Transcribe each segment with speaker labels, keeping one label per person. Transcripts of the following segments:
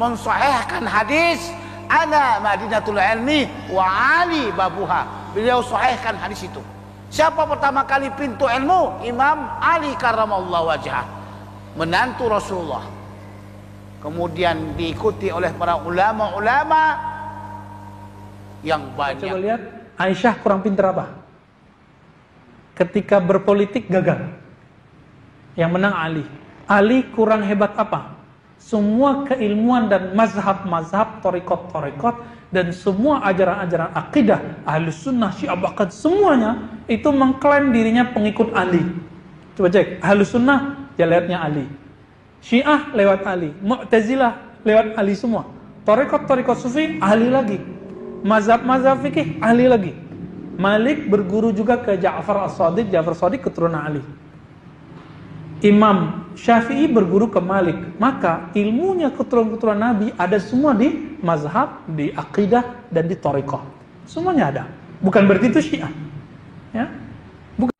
Speaker 1: mensahihkan hadis ana madinatul ilmi wa ali babuha. Beliau sahihkan hadis itu. Siapa pertama kali pintu ilmu? Imam Ali karramallahu wajhah, menantu Rasulullah. Kemudian diikuti oleh para ulama-ulama yang banyak.
Speaker 2: Coba lihat, Aisyah kurang pintar apa? Ketika berpolitik gagal. Yang menang Ali. Ali kurang hebat apa? Semua keilmuan dan mazhab-mazhab, torikot-torikot, dan semua ajaran-ajaran akidah Ahlus Sunnah, Syiah, bahkan semuanya itu mengklaim dirinya pengikut Ali. Coba cek, Ahlus Sunnah jalatnya Ali, Syiah lewat Ali, Mu'tazilah lewat Ali semua, torikot-torikot sufi Ali lagi, mazhab-mazhab fikih Ali lagi. Malik berguru juga ke Ja'far as-Shadiq, Ja'far as-Shadiq keturunan Ali. Imam Syafi'i berguru ke Malik. Maka ilmunya keturunan-keturunan Nabi ada semua di mazhab, di akidah, dan di thariqah. Semuanya ada. Bukan berarti itu Syiah. Ya? Bukan.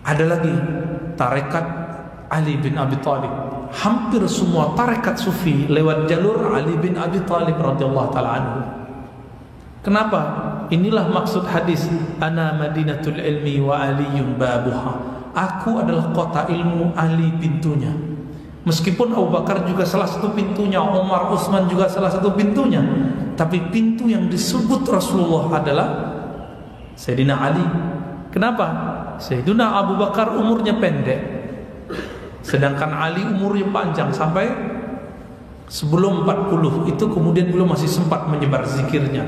Speaker 2: Ada lagi tarekat Ali bin Abi Thalib. Hampir semua tarekat sufi lewat jalur Ali bin Abi Thalib radhiyallahu taala anhu. Kenapa? Inilah maksud hadis ana madinatul ilmi wa aliyun babuha. Aku adalah kota ilmu, Ali pintunya. Meskipun Abu Bakar juga salah satu pintunya, Umar, Utsman juga salah satu pintunya, tapi pintu yang disebut Rasulullah adalah Sayyidina Ali. Kenapa? Sayyidina Abu Bakar umurnya pendek, sedangkan Ali umurnya panjang sampai sebelum 40. Itu kemudian beliau masih sempat menyebar zikirnya.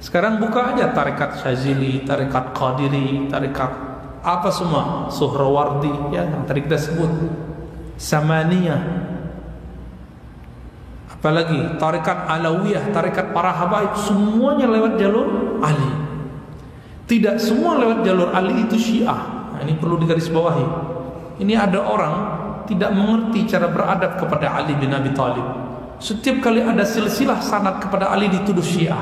Speaker 2: Sekarang buka aja tarekat Syazili, tarekat Qadiri, tarekat apa semua, Suhrawardi, ya, yang tadi kita sebut, Samaniyah, apalagi tarekat Alawiyah, tarekat para habaib, semuanya lewat jalur Ali. Tidak semua lewat jalur Ali itu Syiah. Nah, ini perlu digarisbawahi. Ini ada orang tidak mengerti cara beradab kepada Ali bin Abi Thalib. Setiap kali ada silsilah sanad kepada Ali dituduh Syiah.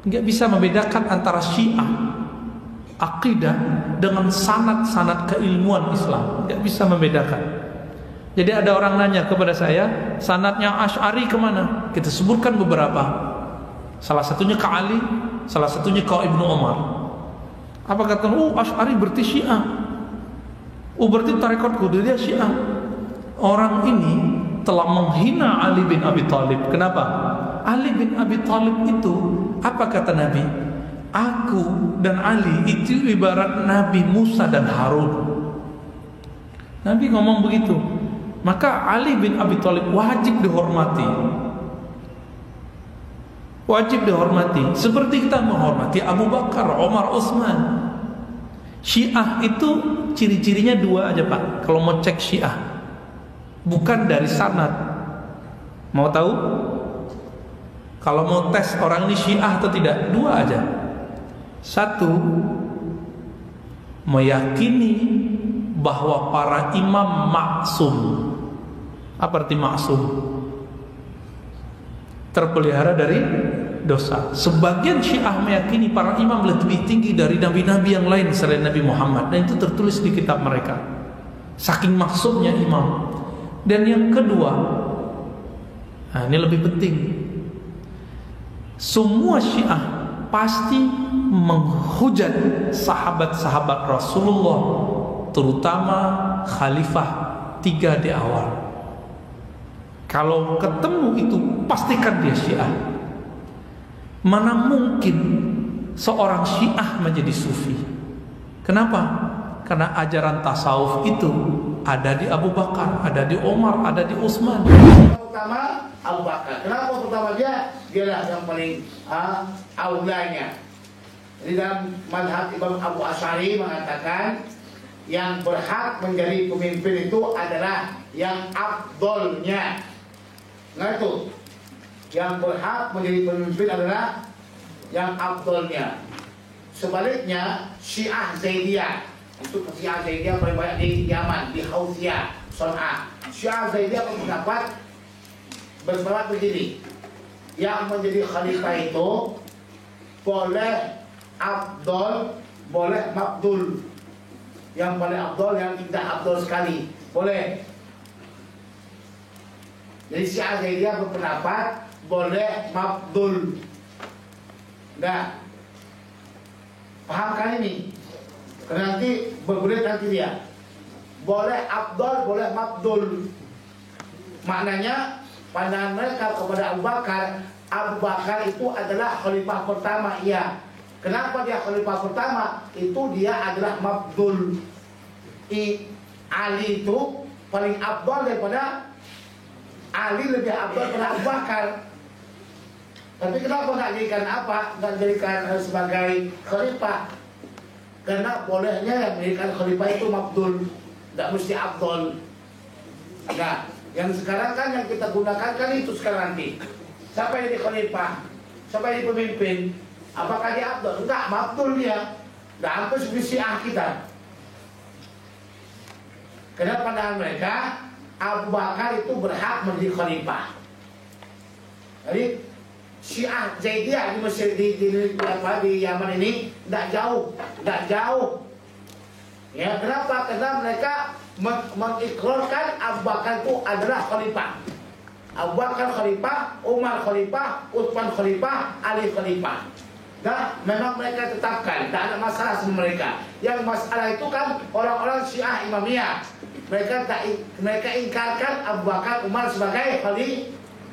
Speaker 2: Enggak bisa membedakan antara Syiah akidah dengan sanad-sanad keilmuan Islam. Enggak bisa membedakan. Jadi ada orang nanya kepada saya, sanadnya Asy'ari kemana? Kita sebutkan beberapa. Salah satunya ke Ali, salah satunya ke Ibnu Umar. Apa kata? Asy'ari berarti Syiah. Berarti tarekat Qadiriyah Syiah. Orang ini telah menghina Ali bin Abi Thalib. Kenapa? Ali bin Abi Thalib itu, apa kata Nabi? Aku dan Ali itu ibarat Nabi Musa dan Harun. Nabi ngomong begitu. Maka Ali bin Abi Thalib wajib dihormati. Wajib dihormati. Seperti kita menghormati Abu Bakar, Umar, Utsman. Syiah itu ciri-cirinya dua aja Pak. Kalau mau cek Syiah, bukan dari sanad. Mau tahu? Kalau mau tes orang ini Syiah atau tidak, dua aja. Satu, meyakini bahwa para imam maksum. Apa arti maksum? Terpelihara dari dosa. Sebagian Syiah meyakini para imam lebih tinggi dari nabi-nabi yang lain selain Nabi Muhammad, dan itu tertulis di kitab mereka. Saking maksumnya imam. Dan yang kedua, nah ini lebih penting, semua Syiah pasti menghujat sahabat-sahabat Rasulullah, terutama Khalifah 3 di awal. Kalau ketemu itu pastikan dia Syiah. Mana mungkin seorang Syiah menjadi Sufi? Kenapa? Karena ajaran tasawuf itu ada di Abu Bakar, ada di Umar, ada di Utsman.
Speaker 1: Pertama Abu Bakar. Kenapa pertama dia? Dialah yang paling aulanya. Di dalam mazhab Imam Abu Asy'ari mengatakan yang berhak menjadi pemimpin itu adalah yang afdolnya. Nah itu, yang berhak menjadi pemimpin adalah yang afdolnya. Sebaliknya Syiah Zaidiyah, untuk Syiah Zaidiyah paling banyak di Yaman, di Houthiyah, Son'a. Syiah Zaidiyah berpendapat begini, yang menjadi khalifah itu boleh afdol, boleh mafdul. Yang paling afdol, yang tidak afdol sekali, boleh. Jadi Syiah Zaidiyah berpendapat boleh mafdul. Nah, pahamkan ini, karena nanti berbelit nanti dia. Boleh afdol, boleh mafdul. Maknanya pandangan mereka kepada Abu Bakar itu adalah khalifah pertama, iya. Kenapa dia khalifah pertama? Itu dia adalah mafdul. Ali itu paling afdol daripada Ali, lebih afdol daripada Abu Bakar. Tapi kenapa nggak jadikan apa? Nggak jadikan sebagai khalifah? Karena bolehnya yang menjadikan khalifah itu mafdul, nggak mesti afdol. Nah, yang sekarang kan yang kita gunakan kan itu sekarang nanti. Siapa yang jadi khalifah? Siapa yang jadi pemimpin? Apakah dia afdol? Enggak, mafdul dia. Nggak hampir seperti Syiah kita. Karena pandangan mereka Abu Bakar itu berhak menjadi khalifah. Jadi Syiah Zaidiyah di Mesir, di Yaman ini tidak jauh. Ya, kenapa? Karena mereka mengikrarkan Abu Bakar itu adalah khalifah. Abu Bakar khalifah, Umar khalifah, Utsman khalifah, Ali khalifah. Nah, memang mereka tetapkan, tidak ada masalah sama mereka. Yang masalah itu kan orang-orang Syiah Imamiyah. Mereka ingkarkan Abu Bakar, Umar sebagai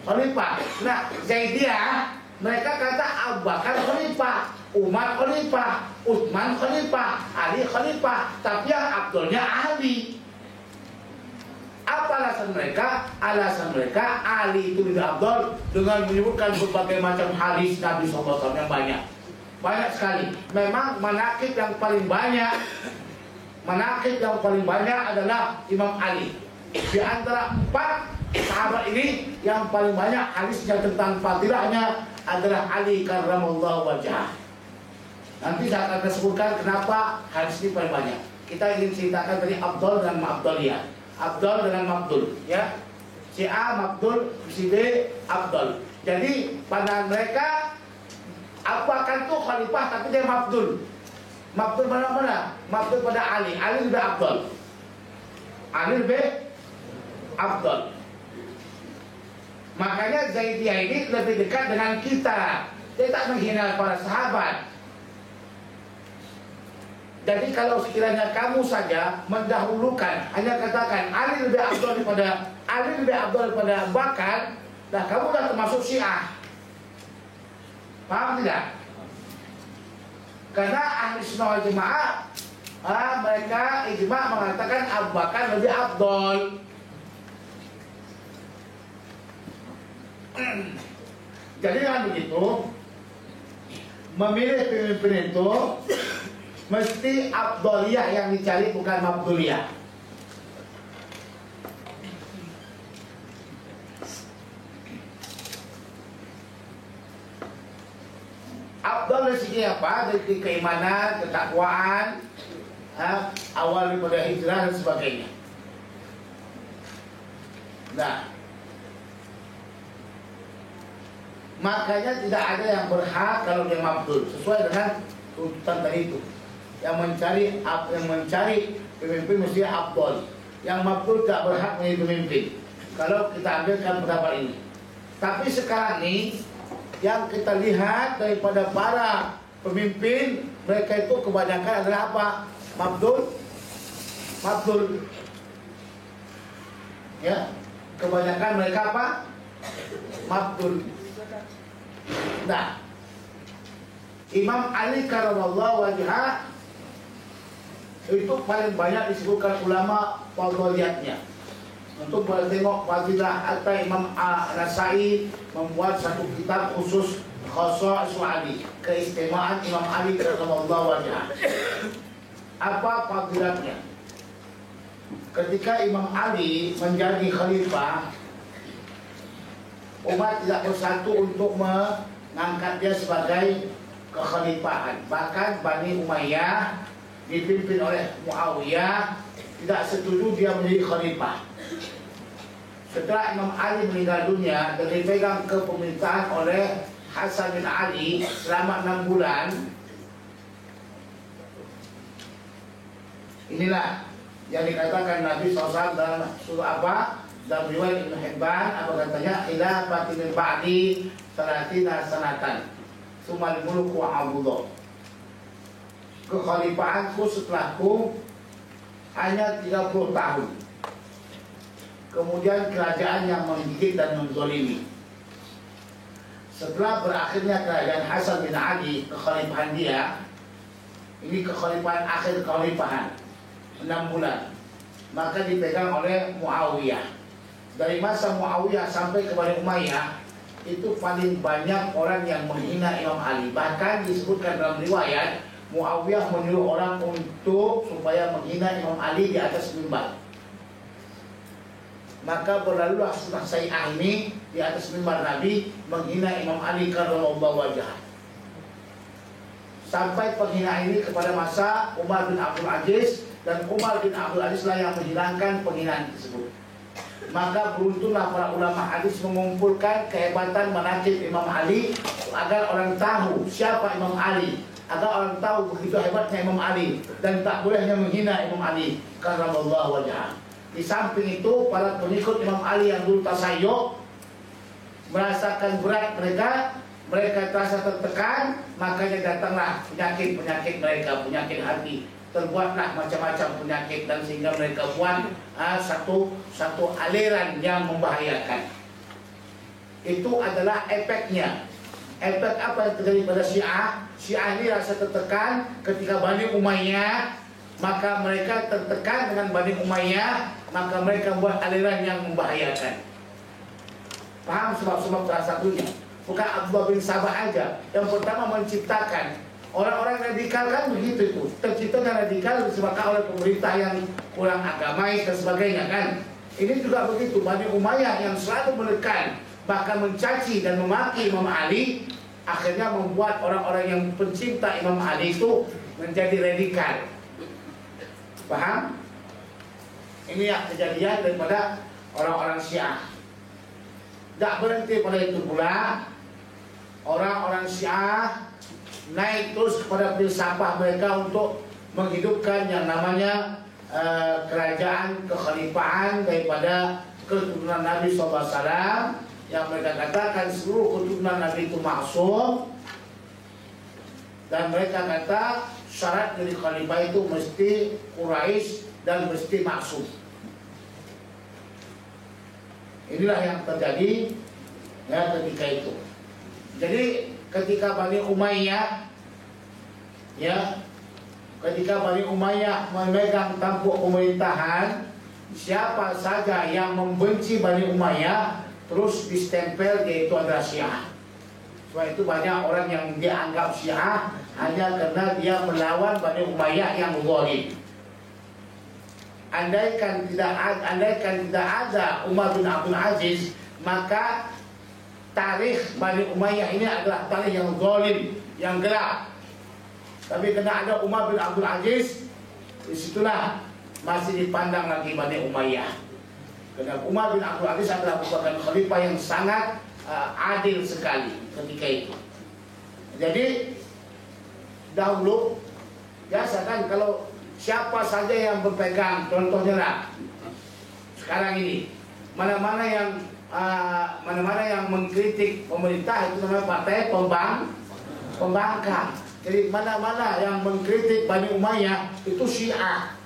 Speaker 1: khalifah. Nah, Zaidiyah mereka kata Abu Bakar khalifah, Umar khalifah, Utsman khalifah, Ali khalifah, tapi yang afdolnya Ali. Apa alasan mereka? Alasan mereka Ali itu lebih afdol dengan menyebutkan berbagai macam hadis Nabi SAW yang banyak sekali. Memang manaqib yang paling banyak adalah Imam Ali. Di antara 4 sahabat ini yang paling banyak hadisnya tentang fadilahnya adalah Ali karramallahu wajhah. Nanti saya akan sebutkan kenapa hadis ini paling banyak. Kita ingin ceritakan tadi afdol dan ma'afdoliyah. Afdol dengan mafdul, ya. Si A mafdul, si B afdol. Jadi pandangan mereka Abu Bakar itu khalifah tapi dia mafdul. Mafdul mana? Mafdul pada Ali. Ali lebih afdol. Makanya Zaidiyah ini lebih dekat dengan kita. Dia tak menghina para sahabat. Jadi kalau sekiranya kamu saja mendahulukan, hanya katakan Ali lebih afdol daripada Abu Bakar, nah kamu dah termasuk Syiah. Paham tidak? Karena ahli sunnah wal jamaah mereka ijma mengatakan Abu Bakar lebih afdol. Jadi dengan begitu, memilih pemimpin itu mesti afdoliyah yang dicari, bukan mafduliyah. Afdol dari segi apa? Dari keimanan, ketakwaan, awal daripada hijrah dan sebagainya. Nah, makanya tidak ada yang berhak kalau dia mafdul, sesuai dengan tuntutan tadi itu. Yang mencari pemimpin mesti afdol. Yang mafdul tak berhak menjadi pemimpin. Kalau kita ambilkan pendapat ini. Tapi sekarang ini yang kita lihat daripada para pemimpin, mereka itu kebanyakan adalah apa? Mafdul. Ya, kebanyakan mereka apa? Mafdul. Nah, Imam Ali karramallahu wajhah itu paling banyak disebutkan ulama fadhiliyatnya. Untuk tengok fadilah, hatta Imam Nasai membuat satu kitab khusus Khasha'is Ali, keistimewaan Imam Ali karramallahu wajhah. Apa fadilatnya? Ketika Imam Ali menjadi khalifah, umat tidak bersatu untuk mengangkat dia sebagai kekhalifahan. Bahkan Bani Umayyah dipimpin oleh Muawiyah tidak setuju dia menjadi khalifah. Setelah Imam Ali meninggal dunia dan dipegang kepemerintahan oleh Hasan bin Ali selama 6 bulan. Inilah yang dikatakan Nabi SAW dalam surah apa? Dalam riwayat Ibnu Hibban, apa katanya? Khilafati min ba'di 30 sanatan. Sumal mulku abudullah. Kekhalifahanku setelahku hanya 30 tahun. Kemudian kerajaan yang menggigit dan menzalimi. Setelah berakhirnya kerajaan Hasan bin Ali, kekhalifahan dia, ini kekhalifahan akhir kekhalifahan 6 bulan, maka dipegang oleh Muawiyah. Dari masa Muawiyah sampai ke Bani Umayyah, itu paling banyak orang yang menghina Imam Ali. Bahkan disebutkan dalam riwayat, Muawiyah menyuruh orang untuk supaya menghina Imam Ali di atas mimbar. Maka berlalulah sunnah Sai'ah ini di atas mimbar Nabi menghina Imam Ali karramallahu wajhah. Sampai penghinaan ini kepada masa Umar bin Abdul Aziz, dan Umar bin Abdul Aziz lah yang menghilangkan penghinaan tersebut. Maka beruntunglah para ulama hadis mengumpulkan kehebatan manaqib Imam Ali agar orang tahu siapa Imam Ali, agar orang tahu begitu hebatnya Imam Ali dan tak bolehnya menghina Imam Ali karramallahu wajhah. Di samping itu, para pengikut Imam Ali yang dulu tasayyuh merasakan berat mereka terasa tertekan, makanya datanglah penyakit-penyakit mereka, penyakit hati. Terbuatlah macam-macam penyakit dan sehingga mereka buat satu aliran yang membahayakan. Itu adalah efeknya. Efek apa yang terjadi pada Syiah? Syiah ini rasa tertekan ketika Bani Umayyah, maka mereka tertekan dengan Bani Umayyah, maka mereka buat aliran yang membahayakan. Paham sebab-sebab salah satunya? Bukan Abdullah bin Sabah aja yang pertama menciptakan. Orang-orang radikal kan begitu itu. Terciptanya radikal disebabkan oleh pemerintah yang kurang agamais dan sebagainya kan. Ini juga begitu. Bani Umayyah yang selalu menekan, bahkan mencaci dan memaki Imam Ali, akhirnya membuat orang-orang yang pencinta Imam Ali itu menjadi radikal. Paham? Ini yang kejadian daripada orang-orang Syiah. Tak berhenti pada itu pula, orang-orang Syiah naik terus kepada filsafah mereka untuk menghidupkan yang namanya kerajaan kekhalifahan daripada keturunan Nabi SAW, yang mereka katakan seluruh keturunan Nabi itu maksum, dan mereka kata syarat dari khalifah itu mesti Quraisy dan mesti maksum. Inilah yang terjadi ya ketika itu. Jadi ketika Bani Umayyah memegang tampuk pemerintahan, siapa saja yang membenci Bani Umayyah terus distempel yaitu adalah Syiah. Sebab itu banyak orang yang dianggap Syiah hanya karena dia melawan Bani Umayyah yang zalim. Andaikan tidak ada Umar bin Abdul Aziz, maka tarikh Bani Umayyah ini adalah tarikh yang zalim, yang gelap. Tapi karena ada Umar bin Abdul Aziz, disitulah masih dipandang lagi Bani Umayyah. Karena Umar bin Abdul Aziz adalah merupakan khalifah yang sangat adil sekali ketika itu. Jadi dahulu biasakan kalau siapa saja yang berpegang, contohnya lah sekarang ini, mana-mana yang mengkritik pemerintah itu namanya partai pembangkang. Jadi mana-mana yang mengkritik Bani Umayyah itu Syiah.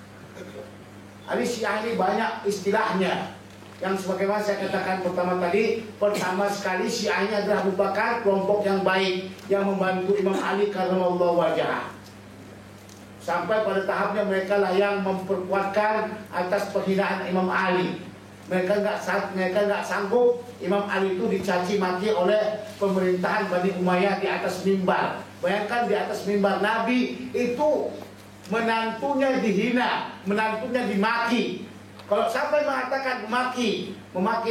Speaker 1: Jadi Syiah ini banyak istilahnya. Yang sebagaimana saya katakan pertama sekali Syiah ini adalah merupakan kelompok yang baik yang membantu Imam Ali karramallahu wajhah. Sampai pada tahapnya mereka lah yang memperkuatkan atas penghinaan Imam Ali. Mereka nggak sanggup Imam Ali itu dicaci maki oleh pemerintahan Bani Umayyah di atas mimbar. Bayangkan di atas mimbar Nabi itu menantunya dihina, menantunya dimaki. Kalau sampai mengatakan memaki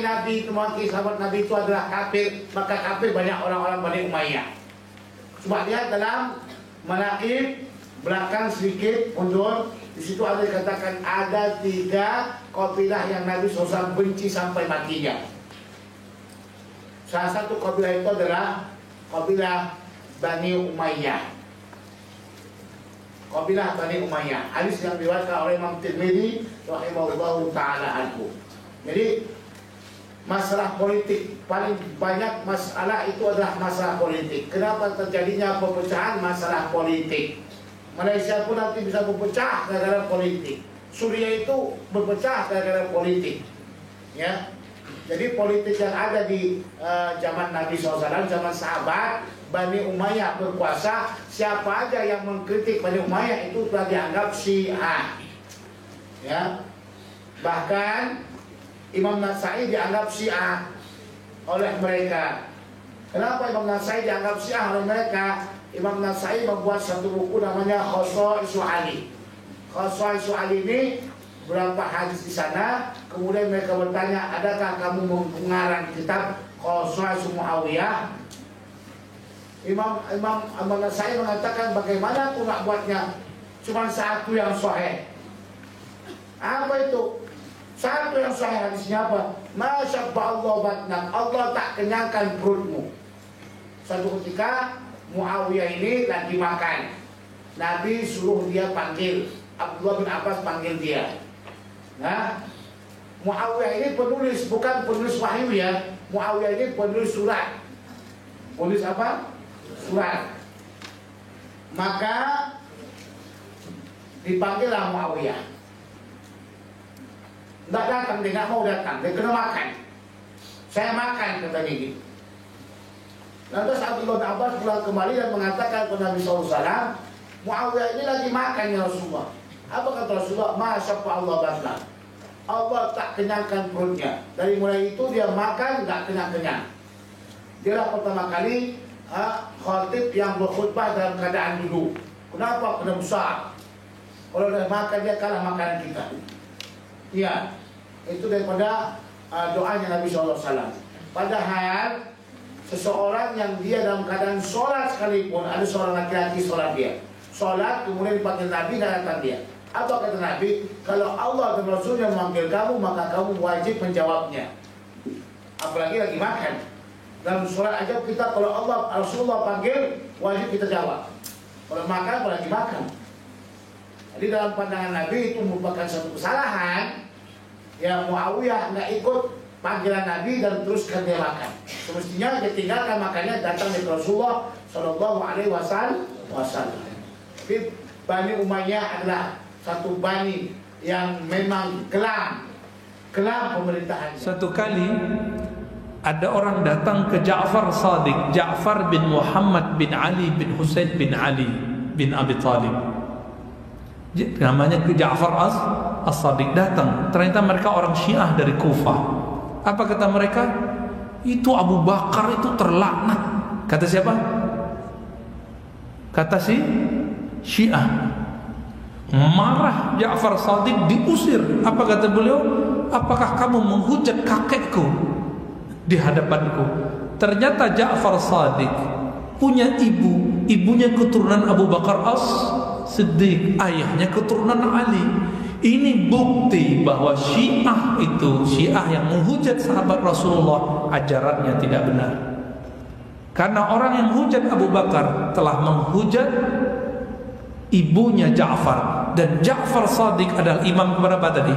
Speaker 1: Nabi itu, memaki sahabat Nabi itu adalah kafir, maka kafir banyak orang-orang Bani Umayyah. Coba lihat dalam manaqib belakang sedikit mundur, di situ ada dikatakan ada 3 kabilah yang Nabi SAW benci sampai matinya. Salah satu kabilah itu adalah kabilah Bani Umayyah. Kabilah Bani Umayyah. Hadis yang diriwayatkan oleh Imam Tirmidzi rahimahullahu taala anhu. Jadi masalah politik, paling banyak masalah itu adalah masalah politik. Kenapa terjadinya perpecahan? Masalah politik. Malaysia pun nanti bisa berpecah gara-gara politik. Suriah itu berpecah gara-gara politik. Ya, jadi politik yang ada di zaman Nabi SAW, zaman sahabat, Bani Umayyah berkuasa. Siapa aja yang mengkritik Bani Umayyah itu telah dianggap Syiah. Ya, bahkan Imam Nasai dianggap Syiah oleh mereka. Kenapa Imam Nasai dianggap Syiah oleh mereka? Imam Nasai membuat satu buku namanya Khosaisu Ali. Khosaisu Ali ini berapa hadis di sana. Kemudian mereka bertanya, adakah kamu mengarang kitab Khosaisu Muawiyah? Imam Nasai mengatakan, bagaimana aku nak buatnya? Cuma satu yang sahih. Apa itu? Satu yang sahih hadisnya apa? Masyabba Allah batnak, Allah tak kenyangkan perutmu. Suatu ketika Muawiyah ini lagi makan. Nabi suruh dia panggil. Abdullah bin Abbas panggil dia. Nah, Muawiyah ini penulis, bukan penulis wahyu ya. Muawiyah ini penulis surat. Penulis apa? Surat. Maka dipanggillah Muawiyah. Tidak datang, dia nggak mau datang, dia kena makan. Saya makan, katanya gitu. Lantas Abdullah bin Abbas pulang kembali dan mengatakan kepada Nabi SAW, Muawiyah ini lagi makan ya Rasulullah. Apa kata Rasulullah? Masyaallah Allah batna. Allah tak kenyangkan perutnya. Dari mulai itu dia makan nggak kenyang-kenyang. Dialah pertama kali khatib yang berkhutbah dalam keadaan duduk. Kenapa? Kena besar. Kalau dia makan dia kalah makanan kita. Iya, itu daripada doanya Nabi SAW. Padahal seseorang yang dia dalam keadaan sholat sekalipun, ada seorang laki-laki sholat dia, sholat kemudian dipanggil Nabi dan datang dia. Apa kata Nabi? Kalau Allah dan Rasulnya memanggil kamu, maka kamu wajib menjawabnya. Apalagi lagi makan. Dalam sholat aja kita kalau Allah Rasulullah panggil, wajib kita jawab. Kalau makan, apalagi makan. Jadi dalam pandangan Nabi itu merupakan satu kesalahan. Ya, Muawiyah nggak ikut panggilan Nabi dan teruskan dia makan. Semestinya dia tinggalkan makannya, datang dari Rasulullah Shallallahu Alaihi Wasallam. Tapi Bani Umayyah adalah satu bani yang memang kelam pemerintahan.
Speaker 2: Satu kali ada orang datang ke Ja'far Shadiq, Ja'far bin Muhammad bin Ali bin Husain bin Ali bin Abi Thalib. Namanya ke Ja'far As-Shadiq, datang. Ternyata mereka orang Syiah dari Kufah. Apa kata mereka? Itu Abu Bakar itu terlaknat. Kata siapa? Kata si Syiah. Marah Ja'far Shadiq, diusir. Apa kata beliau? Apakah kamu menghujat kakekku di hadapanku? Ternyata Ja'far Shadiq punya ibu, ibunya keturunan Abu Bakar As-Siddiq, ayahnya keturunan Ali. Ini bukti bahwa Syiah itu, Syiah yang menghujat sahabat Rasulullah, ajarannya tidak benar. Karena orang yang menghujat Abu Bakar telah menghujat ibunya Ja'far. Dan Ja'far Shadiq adalah imam kepada apa tadi?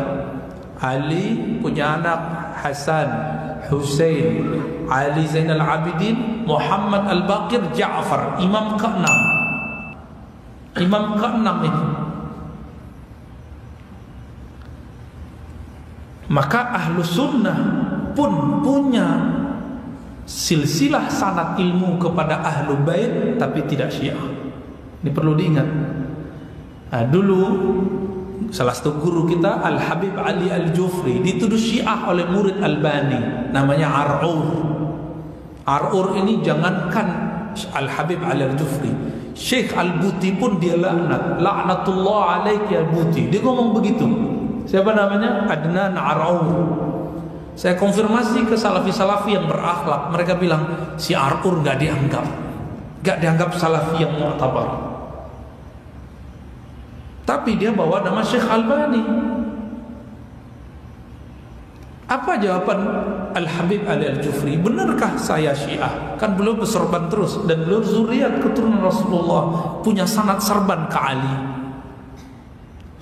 Speaker 2: Ali punya anak Hasan, Husain, Ali Zainal Abidin, Muhammad Al-Baqir, Ja'far, imam ke-6. Imam ke-6 ini. Maka ahlu sunnah pun punya silsilah sanad ilmu kepada ahlu bait, tapi tidak Syiah. Ini perlu diingat. Nah, dulu salah satu guru kita Al-Habib Ali Al-Jufri dituduh Syiah oleh murid Albani, namanya Ar'ur. Ar'ur ini jangankan Al-Habib Ali Al-Jufri, Syekh Al-Buti pun dia laknatullah alaik ya Buti. Dia ngomong begitu. Siapa namanya? Adnan Ar'ur. Saya konfirmasi ke salafi-salafi yang berakhlak, mereka bilang si Ar'ur gak dianggap salafi yang mu'tabar. Tapi dia bawa nama Syekh Albani. Apa jawaban Al-Habib Ali Al-Jufri? Benarkah saya Syiah? Kan beliau bersorban terus, dan beliau zuriat keturunan Rasulullah, punya sanad serban ke Ali,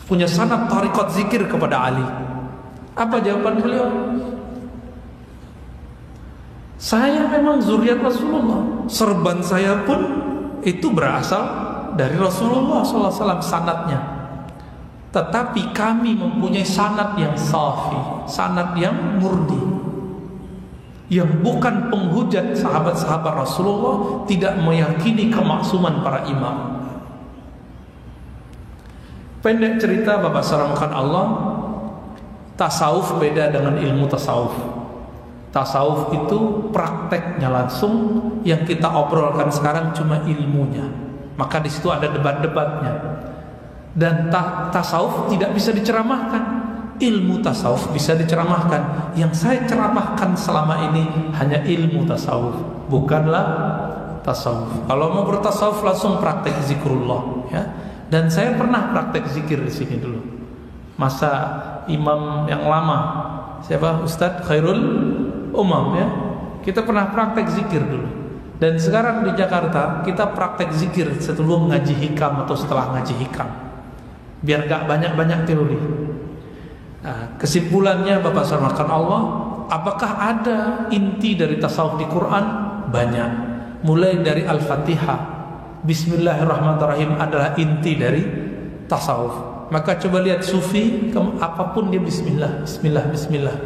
Speaker 2: punya sanad tariqat zikir kepada Ali. Apa jawaban beliau? Saya memang zuriat Rasulullah, serban saya pun itu berasal dari Rasulullah SAW sanadnya. Tetapi kami mempunyai sanad yang safi, sanad yang murni, yang bukan penghujat sahabat-sahabat Rasulullah, tidak meyakini kemaksuman para imam. Pendek cerita, Bapak salamkan Allah, tasawuf beda dengan ilmu tasawuf. Tasawuf itu prakteknya langsung, yang kita obrolkan sekarang cuma ilmunya. Maka di situ ada debat-debatnya. Dan tasawuf tidak bisa diceramahkan. Ilmu tasawuf bisa diceramahkan. Yang saya ceramahkan selama ini hanya ilmu tasawuf, bukanlah tasawuf. Kalau mau bertasawuf langsung praktek zikrullah, ya. Dan saya pernah praktek zikir di sini dulu. Masa imam yang lama, siapa? Ustadz Khairul Umam, ya. Kita pernah praktek zikir dulu. Dan sekarang di Jakarta kita praktek zikir sebelum ngaji hikam atau setelah ngaji hikam, biar gak banyak-banyak teori. Nah, kesimpulannya Bapak sarmakan Allah, apakah ada inti dari tasawuf di Quran? Banyak. Mulai dari Al-Fatihah, Bismillahirrahmanirrahim adalah inti dari tasawuf. Maka coba lihat sufi, apapun dia Bismillah, Bismillah, Bismillah.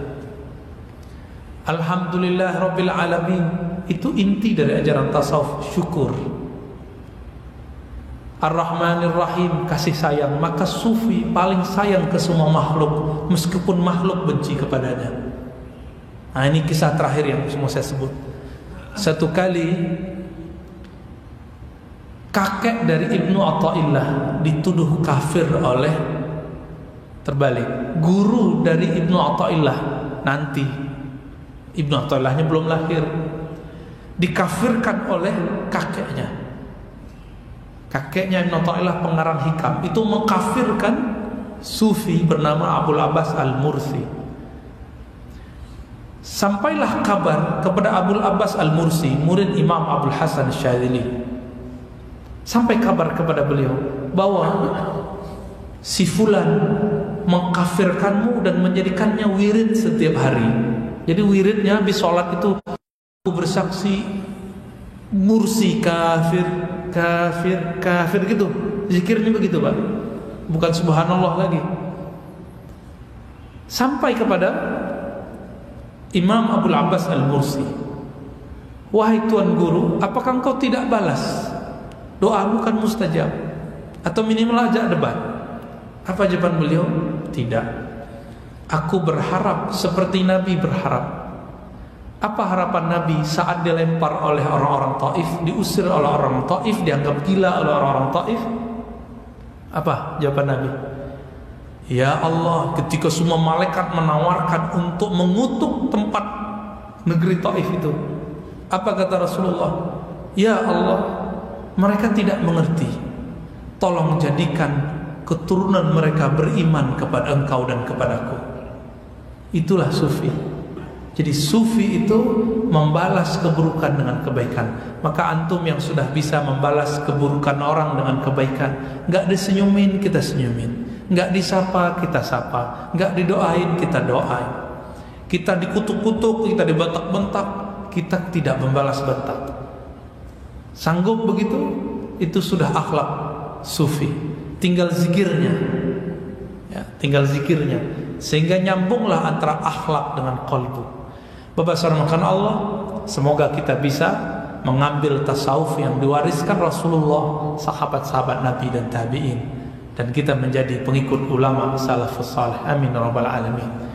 Speaker 2: Alhamdulillah Rabbil Alamin, itu inti dari ajaran tasawuf, syukur. Ar-Rahmanir Rahim, kasih sayang. Maka sufi paling sayang ke semua makhluk, meskipun makhluk benci kepadanya. Nah, ini kisah terakhir yang semua saya sebut. Satu kali kakek dari Ibnu Athaillah dituduh kafir oleh, terbalik, guru dari Ibnu Athaillah, nanti Ibnu Athaillahnya belum lahir, dikafirkan oleh kakeknya. Kakeknya Ibnu Athaillah pengarang hikam, itu mengkafirkan sufi bernama Abul Abbas Al-Mursi. Sampailah kabar kepada Abul Abbas Al-Mursi, murid Imam Abul Hasan Syadzili. Sampai kabar kepada beliau bahwa si fulan mengkafirkanmu dan menjadikannya wirid setiap hari. Jadi wiridnya habis sholat itu, aku bersaksi Mursi kafir, kafir, kafir gitu. Zikirnya begitu, Pak. Bukan subhanallah lagi. Sampai kepada Imam Abul Abbas Al-Mursi, wahai Tuan Guru, apakah engkau tidak balas? Doamu kan mustajab. Atau minimal ajak debat. Apa jawaban beliau? Tidak. Aku berharap seperti Nabi berharap. Apa harapan Nabi saat dilempar oleh orang-orang Taif, diusir oleh orang Taif, dianggap gila oleh orang-orang Taif? Apa jawaban Nabi? Ya Allah, ketika semua malaikat menawarkan untuk mengutuk tempat negeri Taif itu, apa kata Rasulullah? Ya Allah, mereka tidak mengerti. Tolong jadikan keturunan mereka beriman kepada Engkau dan kepadaku. Itulah sufi. Jadi sufi itu membalas keburukan dengan kebaikan. Maka antum yang sudah bisa membalas keburukan orang dengan kebaikan, nggak disenyumin, kita senyumin. Nggak disapa, kita sapa. Nggak didoain, kita doain. Kita dikutuk-kutuk, kita dibentak-bentak, kita tidak membalas bentak. Sanggup begitu? Itu sudah akhlak sufi. Tinggal zikirnya, ya, tinggal zikirnya, sehingga nyambunglah antara akhlak dengan qalbu. Bapak saudara Allah, semoga kita bisa mengambil tasawuf yang diwariskan Rasulullah, sahabat-sahabat Nabi dan tabi'in, dan kita menjadi pengikut ulama salafus salih. Amin ya rabbal alamin.